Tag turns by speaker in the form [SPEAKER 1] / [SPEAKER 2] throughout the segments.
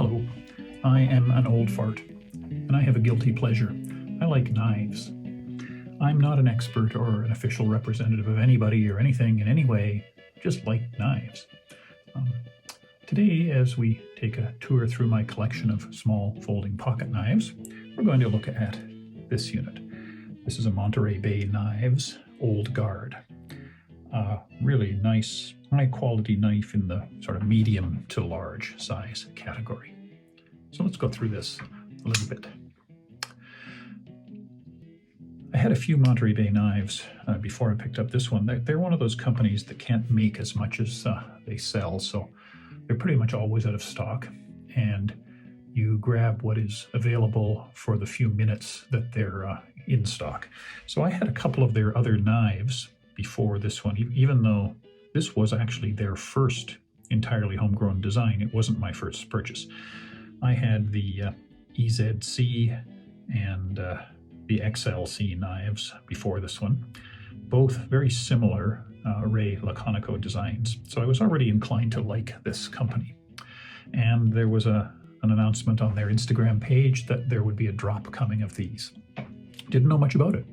[SPEAKER 1] Hello, I am an old fart, and I have a guilty pleasure. I like knives. I'm not an expert or an official representative of anybody or anything in any way, just like knives. Today, as we take a tour through my collection of small folding pocket knives, we're going to look at this unit. This is a Monterey Bay Knives Old Guard. Really nice, high-quality knife in the sort of medium to large size category. So let's go through this a little bit. I had a few Monterey Bay knives before I picked up this one. They're one of those companies that can't make as much as they sell, so they're pretty much always out of stock, and you grab what is available for the few minutes that they're in stock. So I had a couple of their other knives before this one, even though this was actually their first entirely homegrown design. It wasn't my first purchase. I had the EZC and the XLC knives before this one, both very similar Ray Laconico designs. So I was already inclined to like this company. And there was an announcement on their Instagram page that there would be a drop coming of these. Didn't know much about it.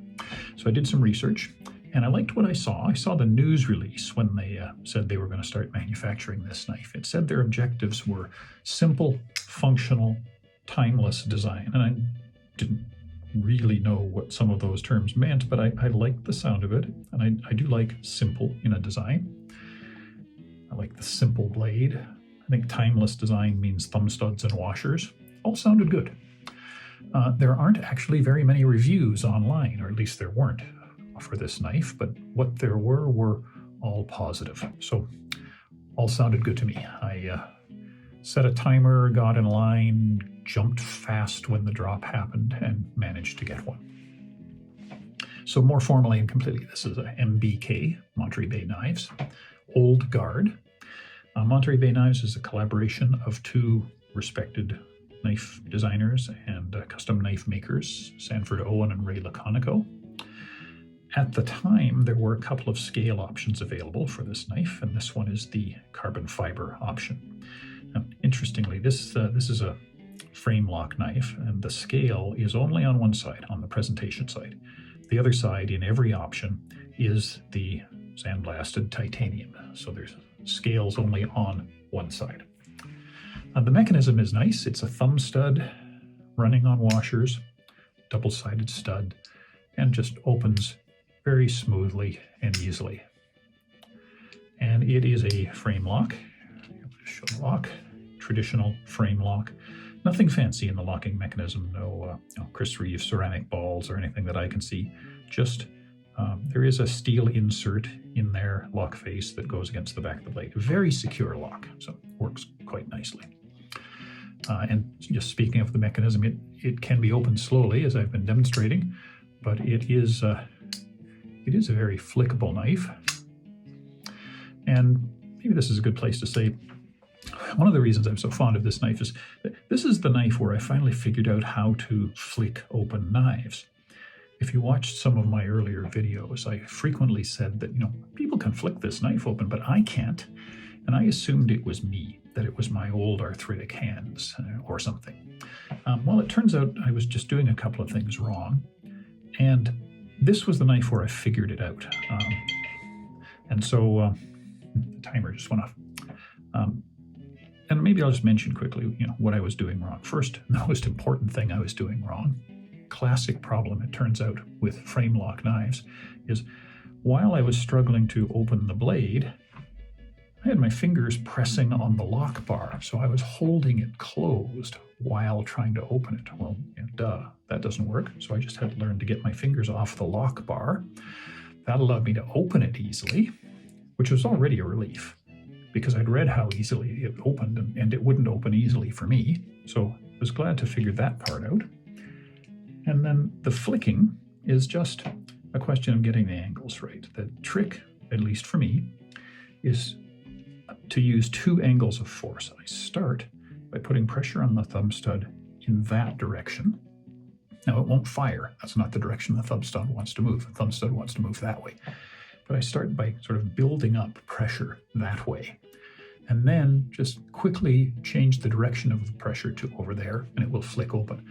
[SPEAKER 1] So I did some research, and I liked what I saw. I saw the news release when they said they were going to start manufacturing this knife. It said their objectives were simple, functional, timeless design. And I didn't really know what some of those terms meant, but I liked the sound of it. And I do like simple in a design. I like the simple blade. I think timeless design means thumb studs and washers. All sounded good. There aren't actually very many reviews online, or at least there weren't for this knife, but what there were all positive. So all sounded good to me. I set a timer, got in line, jumped fast when the drop happened, and managed to get one. So more formally and completely, this is a MBK, Monterey Bay Knives, Old Guard. Monterey Bay Knives is a collaboration of two respected knife designers and custom knife makers, Sanford Owen and Ray Laconico. At the time, there were a couple of scale options available for this knife, and this one is the carbon fiber option. Now, interestingly, this is a frame lock knife, and the scale is only on one side, on the presentation side. The other side in every option is the sandblasted titanium, so there's scales only on one side. The mechanism is nice. It's a thumb stud running on washers, double-sided stud, and just opens very smoothly and easily. And it is a frame lock. Show the lock, traditional frame lock. Nothing fancy in the locking mechanism. No Chris Reeve ceramic balls or anything that I can see. Just there is a steel insert in their lock face that goes against the back of the blade. A very secure lock, so it works quite nicely. And just speaking of the mechanism, it can be opened slowly, as I've been demonstrating, but it is a very flickable knife. And maybe this is a good place to say, one of the reasons I'm so fond of this knife is that this is the knife where I finally figured out how to flick open knives. If you watched some of my earlier videos, I frequently said that, people can flick this knife open, but I can't. And I assumed it was me, that it was my old arthritic hands or something. Well, it turns out I was just doing a couple of things wrong. And this was the knife where I figured it out. And so the timer just went off. And maybe I'll just mention quickly, what I was doing wrong. First, the most important thing I was doing wrong, classic problem, it turns out, with frame lock knives, is while I was struggling to open the blade, I had my fingers pressing on the lock bar, so I was holding it closed while trying to open it. Well, that doesn't work, so I just had to learn to get my fingers off the lock bar. That allowed me to open it easily, which was already a relief, because I'd read how easily it opened, and it wouldn't open easily for me, so I was glad to figure that part out. And then the flicking is just a question of getting the angles right. The trick, at least for me, is to use two angles of force. I start by putting pressure on the thumb stud in that direction. Now, it won't fire. That's not the direction the thumb stud wants to move. The thumb stud wants to move that way. But I start by sort of building up pressure that way. and then just quickly change the direction of the pressure to over there, and it will flick open.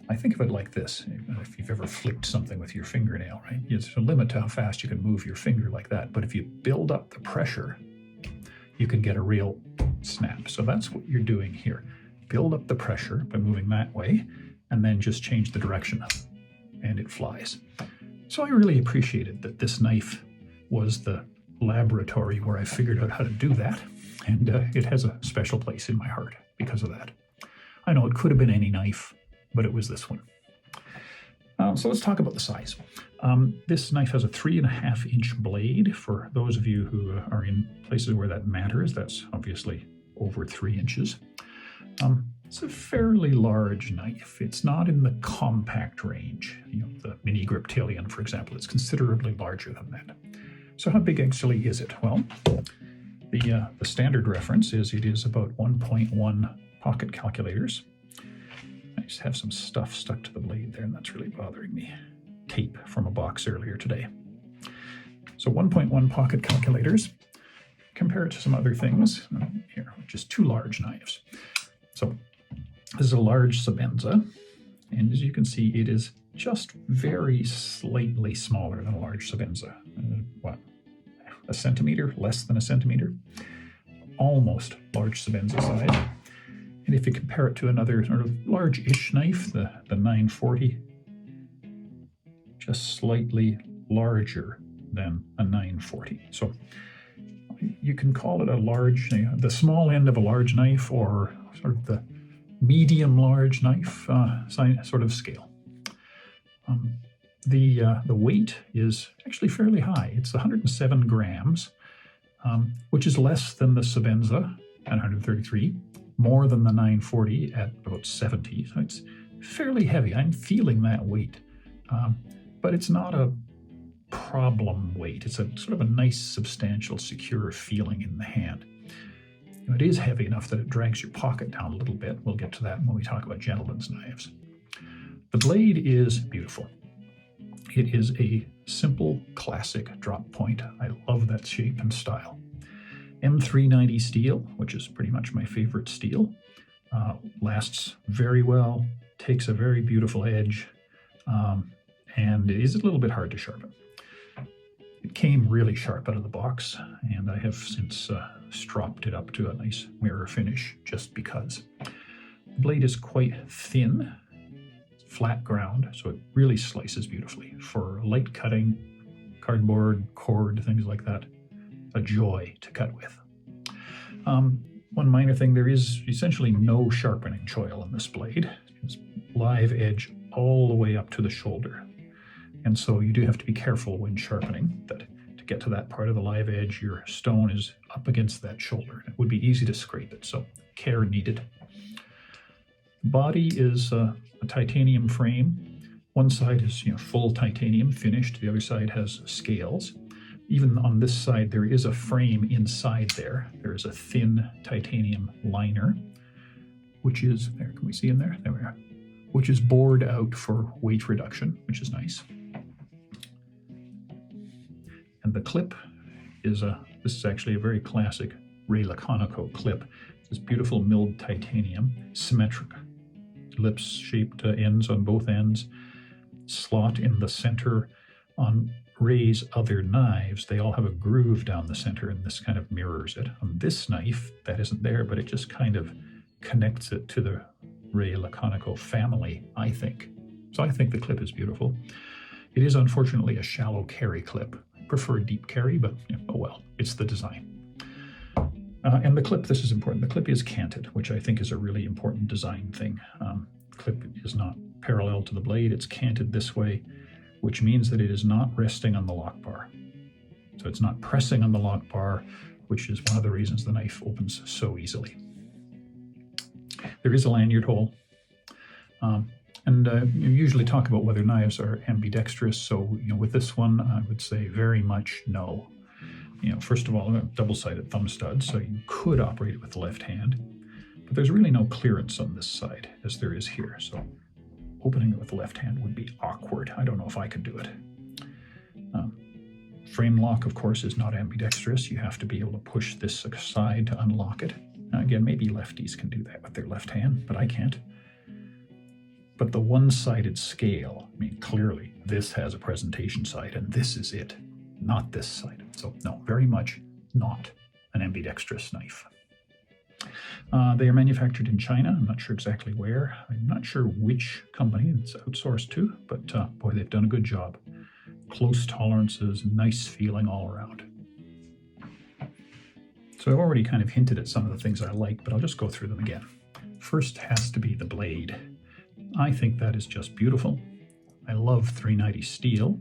[SPEAKER 1] I think of it like this. If you've ever flicked something with your fingernail, right? There's a limit to how fast you can move your finger like that. But if you build up the pressure, you can get a real snap. So that's what you're doing here. Build up the pressure by moving that way, and then just change the direction, and it flies. So I really appreciated that this knife was the laboratory where I figured out how to do that. And it has a special place in my heart because of that. I know it could have been any knife, but it was this one. So let's talk about the size. This knife has a 3.5-inch blade. For those of you who are in places where that matters, that's obviously over 3 inches. It's a fairly large knife. It's not in the compact range. The mini Griptilian, for example, is considerably larger than that. So how big actually is it? Well, the standard reference is it is about 1.1 pocket calculators. I just have some stuff stuck to the blade there, and that's really bothering me. Tape from a box earlier today. So 1.1 pocket calculators. Compare it to some other things. Here, just 2 large knives. So this is a large Sabenza, and as you can see, it is just very slightly smaller than a large Sabenza. What? A centimeter? Less than a centimeter? Almost large Sabenza size. And if you compare it to another sort of large-ish knife, the 940, just slightly larger than a 940. So you can call it a large, the small end of a large knife, or sort of the medium-large knife sort of scale. The weight is actually fairly high. It's 107 grams, which is less than the Sabenza at 133. More than the 940 at about 70, so it's fairly heavy. I'm feeling that weight, but it's not a problem weight. It's a sort of a nice, substantial, secure feeling in the hand. It is heavy enough that it drags your pocket down a little bit. We'll get to that when we talk about gentlemen's knives. The blade is beautiful. It is a simple, classic drop point. I love that shape and style. M390 steel, which is pretty much my favorite steel, lasts very well, takes a very beautiful edge, and it is a little bit hard to sharpen. It came really sharp out of the box, and I have since stropped it up to a nice mirror finish just because. The blade is quite thin, flat ground, so it really slices beautifully. For light cutting, cardboard, cord, things like that, a joy to cut with. One minor thing, there is essentially no sharpening choil in this blade. It's live edge all the way up to the shoulder. And so you do have to be careful when sharpening that to get to that part of the live edge, your stone is up against that shoulder. It would be easy to scrape it, so care needed. The body is a titanium frame. One side is full titanium finished, the other side has scales. Even on this side, there is a frame inside there. There is a thin titanium liner, which is, there, can we see in there? There we are. Which is bored out for weight reduction, which is nice. And the clip is this is actually a very classic Ray Laconico clip. It's this beautiful milled titanium, symmetric, ellipse-shaped ends on both ends, slot in the center. On Ray's other knives, they all have a groove down the center, and this kind of mirrors it. On this knife, that isn't there, but it just kind of connects it to the Ray Laconico family, I think. So I think the clip is beautiful. It is unfortunately a shallow carry clip. I prefer deep carry, but oh well, it's the design. And the clip, this is important, the clip is canted, which I think is a really important design thing. The clip is not parallel to the blade, it's canted this way, which means that it is not resting on the lock bar. So it's not pressing on the lock bar, which is one of the reasons the knife opens so easily. There is a lanyard hole. You usually talk about whether knives are ambidextrous. So, with this one, I would say very much no. First of all, double-sided thumb studs, so you could operate it with the left hand, but there's really no clearance on this side as there is here. So opening it with the left hand would be awkward. I don't know if I could do it. frame lock, of course, is not ambidextrous. You have to be able to push this aside to unlock it. Now, again, maybe lefties can do that with their left hand, but I can't. But the one-sided scale, I mean, clearly this has a presentation side, and this is it, not this side. So no, very much not an ambidextrous knife. They are manufactured in China. I'm not sure exactly where. I'm not sure which company it's outsourced to, but boy, they've done a good job. Close tolerances, nice feeling all around. So I've already kind of hinted at some of the things I like, but I'll just go through them again. First has to be the blade. I think that is just beautiful. I love 390 steel,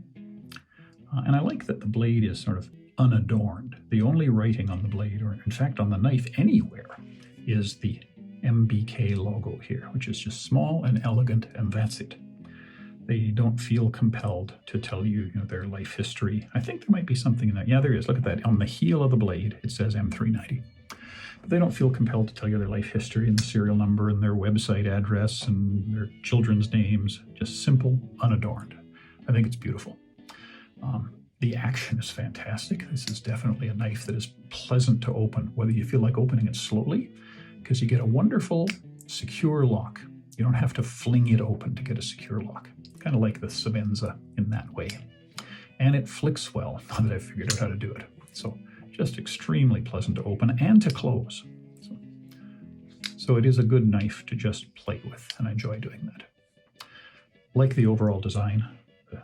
[SPEAKER 1] and I like that the blade is sort of unadorned. The only writing on the blade, or in fact on the knife anywhere, is the MBK logo here, which is just small and elegant, and that's it. They don't feel compelled to tell you, their life history. I think there might be something in that. Yeah, there is. Look at that. On the heel of the blade, it says M390. But they don't feel compelled to tell you their life history and the serial number and their website address and their children's names. Just simple, unadorned. I think it's beautiful. The action is fantastic. This is definitely a knife that is pleasant to open, whether you feel like opening it slowly, because you get a wonderful, secure lock. You don't have to fling it open to get a secure lock. Kind of like the Savenza in that way. And it flicks well, now that I've figured out how to do it. So just extremely pleasant to open and to close. So it is a good knife to just play with, and I enjoy doing that. Like the overall design, the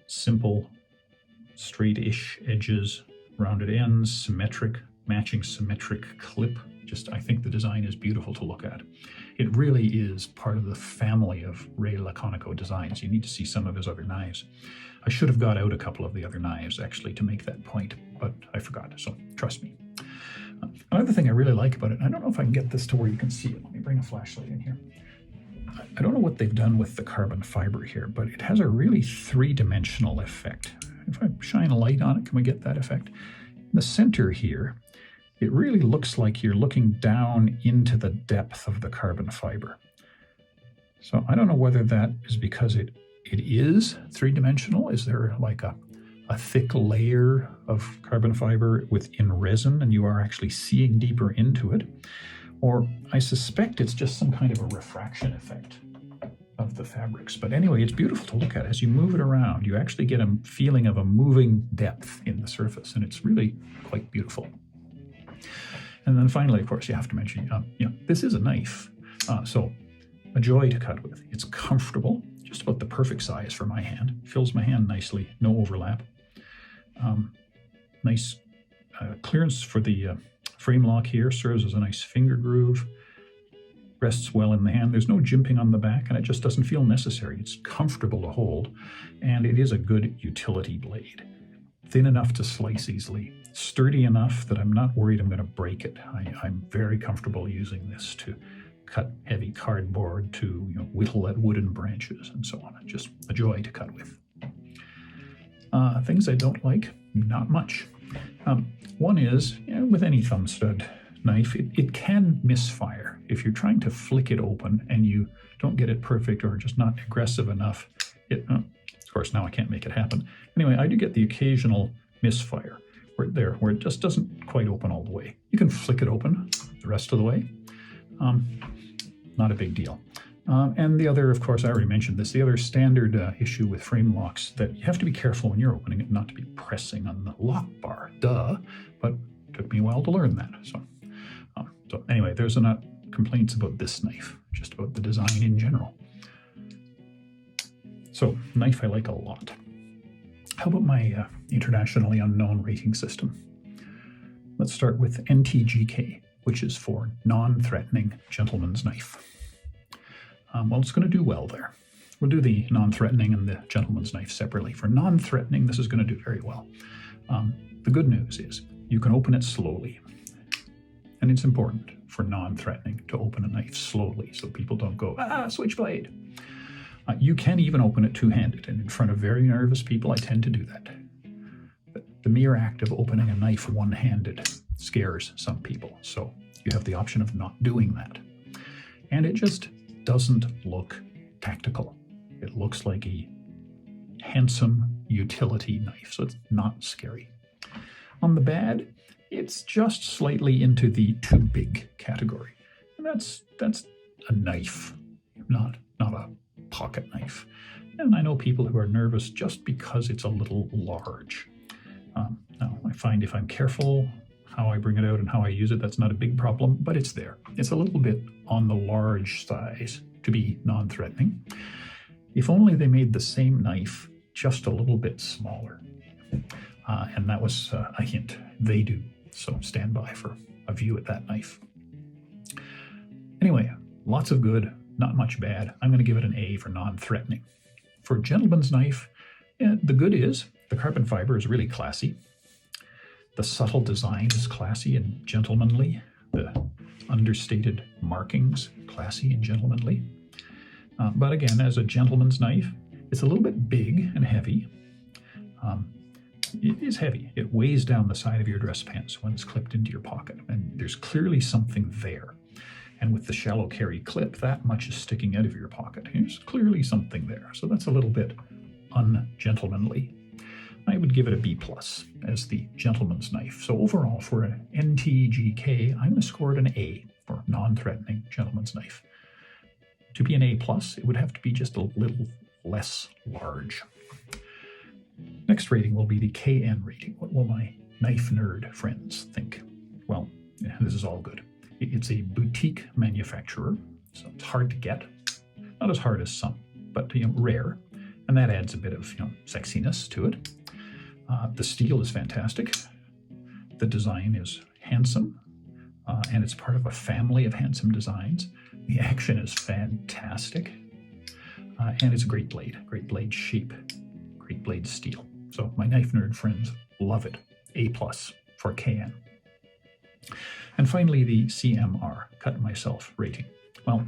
[SPEAKER 1] simple, straight-ish edges, rounded ends, symmetric, matching symmetric clip. I think the design is beautiful to look at. It really is part of the family of Ray Laconico designs. You need to see some of his other knives. I should have got out a couple of the other knives, actually, to make that point, but I forgot, so trust me. Another thing I really like about it, I don't know if I can get this to where you can see it. Let me bring a flashlight in here. I don't know what they've done with the carbon fiber here, but it has a really three-dimensional effect. If I shine a light on it, can we get that effect? In the center here, it really looks like you're looking down into the depth of the carbon fiber. So I don't know whether that is because it is three-dimensional. Is there like a thick layer of carbon fiber within resin and you are actually seeing deeper into it? Or I suspect it's just some kind of a refraction effect of the fabrics. But anyway, it's beautiful to look at. As you move it around, you actually get a feeling of a moving depth in the surface, and it's really quite beautiful. And then finally, of course, you have to mention, this is a knife, so a joy to cut with. It's comfortable, just about the perfect size for my hand. Fills my hand nicely, no overlap. Nice clearance for the frame lock here, serves as a nice finger groove. Rests well in the hand. There's no jimping on the back, and it just doesn't feel necessary. It's comfortable to hold, and it is a good utility blade. Thin enough to slice easily, sturdy enough that I'm not worried I'm going to break it. I'm very comfortable using this to cut heavy cardboard, to whittle at wooden branches, and so on. Just a joy to cut with. Things I don't like, not much. One is, with any thumb stud knife, it can misfire. If you're trying to flick it open and you don't get it perfect or just not aggressive enough, of course, now I can't make it happen. Anyway, I do get the occasional misfire where it just doesn't quite open all the way. You can flick it open the rest of the way. Not a big deal. And the other, of course, I already mentioned this, the other standard issue with frame locks, that you have to be careful when you're opening it not to be pressing on the lock bar. Duh. But it took me a while to learn that. So anyway, there's not complaints about this knife, just about the design in general. So, knife I like a lot. How about my internationally unknown rating system? Let's start with NTGK, which is for non-threatening gentleman's knife. Well, it's going to do well there. We'll do the non-threatening and the gentleman's knife separately. For non-threatening, this is going to do very well. The good news is you can open it slowly. And it's important for non-threatening to open a knife slowly so people don't go, switchblade. You can even open it two-handed, and in front of very nervous people, I tend to do that. But the mere act of opening a knife one-handed scares some people, so you have the option of not doing that. And it just doesn't look tactical. It looks like a handsome utility knife, so it's not scary. On the bad, it's just slightly into the too big category. And that's a knife, not a pocket knife. And I know people who are nervous just because it's a little large. Now, I find if I'm careful how I bring it out and how I use it, that's not a big problem, but it's there. It's a little bit on the large size to be non-threatening. If only they made the same knife just a little bit smaller. And that was a hint. They do. So stand by for a view at that knife. Anyway, lots of good, not much bad. I'm going to give it an A for non-threatening. For a gentleman's knife, the good is the carbon fiber is really classy. The subtle design is classy and gentlemanly. The understated markings, classy and gentlemanly. But again, as a gentleman's knife, it's a little bit big and heavy. It is heavy. It weighs down the side of your dress pants when it's clipped into your pocket, and there's clearly something there. And with the shallow carry clip, that much is sticking out of your pocket. There's clearly something there. So that's a little bit ungentlemanly. I would give it a B+ as the gentleman's knife. So overall, for an NTGK, I'm going to score it an A for non-threatening gentleman's knife. To be an A+, it would have to be just a little less large. Next rating will be the KN rating. What will my knife nerd friends think? Well, this is all good. It's a boutique manufacturer, so it's hard to get. Not as hard as some, but rare. And that adds a bit of sexiness to it. The steel is fantastic. The design is handsome, and it's part of a family of handsome designs. The action is fantastic, and it's a great blade shape, great blade steel. So my knife nerd friends love it. A+ for KN. And finally, the CMR, cut myself rating. Well,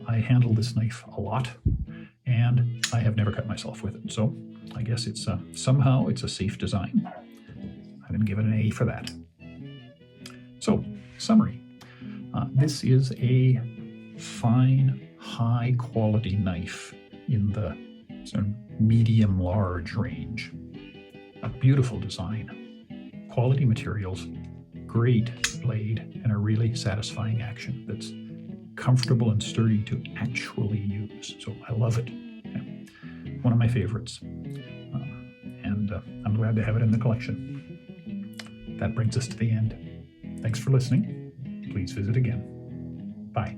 [SPEAKER 1] I handle this knife a lot, and I have never cut myself with it. So I guess it's somehow it's a safe design. I'm going to give it an A for that. So, summary. This is a fine, high-quality knife in the sort of medium-large range. A beautiful design, quality materials, great blade, and a really satisfying action that's comfortable and sturdy to actually use. So I love it. Yeah. One of my favorites. And I'm glad to have it in the collection. That brings us to the end. Thanks for listening. Please visit again. Bye.